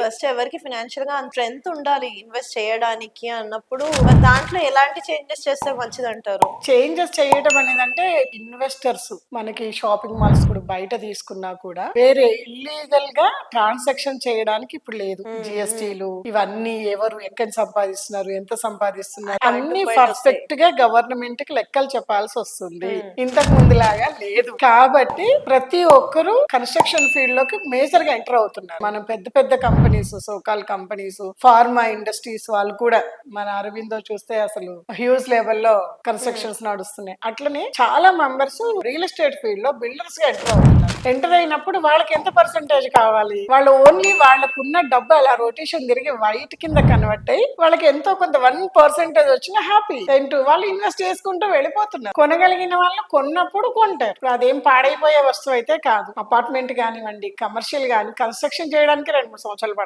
First ఎవరికి financial గా strength ఉండాలి ఇన్వెస్ట్ చేయడానికి అన్నప్పుడు మరి దాంట్లో ఎలాంటి చేంజెస్ చేస్తే మంచిది అంటారు? చేంజెస్ చేయడం అనేది అంటే ఇన్వెస్టర్స్ మనకి షాపింగ్ మాల్స్ కూడా బయట తీసుకున్నా కూడా వేరే ఇల్లీగల్ గా ట్రాన్సాక్షన్ చేయడానికి ఇప్పుడు లేదు. జిఎస్టీలు ఇవన్నీ ఎవరు ఎక్కడ సంపాదిస్తున్నారు, ఎంత సంపాదిస్తున్నారు అన్ని పర్ఫెక్ట్ గా గవర్నమెంట్ కి లెక్కలు చెప్పాల్సి వస్తుంది. ఇంతకు ముందులాగా లేదు. కాబట్టి ప్రతి ఒక్కరు కన్స్ట్రక్షన్ ఫీల్డ్ లోకి మేజర్ గా ఎంటర్ అవుతున్నారు. మనం పెద్ద పెద్ద companies, so-called companies, pharma industries వాళ్ళు కూడా మన అరవిందో చూస్తే అసలు హ్యూజ్ లెవెల్లో కన్స్ట్రక్షన్స్ నడుస్తున్నాయి. అట్లనే చాలా మెంబర్స్ రియల్ ఎస్టేట్ ఫీల్డ్ లో బిల్డర్స్ గా ఎంటర్ అవుతున్నారు. ఎంటర్ అయినప్పుడు వాళ్ళకి ఎంత పర్సెంటేజ్ కావాలి, వాళ్ళు ఓన్లీ వాళ్ళకున్న డబ్బు అలా రొటేషన్ తిరిగి వైట్ కింద కన్వర్ట్ అయ్యి వాళ్ళకి ఎంతో కొంత 1% వచ్చిన హ్యాపీ వాళ్ళు ఇన్వెస్ట్ చేసుకుంటూ వెళ్ళిపోతున్నారు. కొనగలిగిన వాళ్ళు కొన్నప్పుడు కొంటారు. అదేం పాడైపోయే వస్తువు అయితే కాదు. అపార్ట్మెంట్ కానివ్వండి, కమర్షియల్ గాని కన్స్ట్రక్షన్ చేయడానికి 2-3 సంవత్సరాలు పడుతుంది.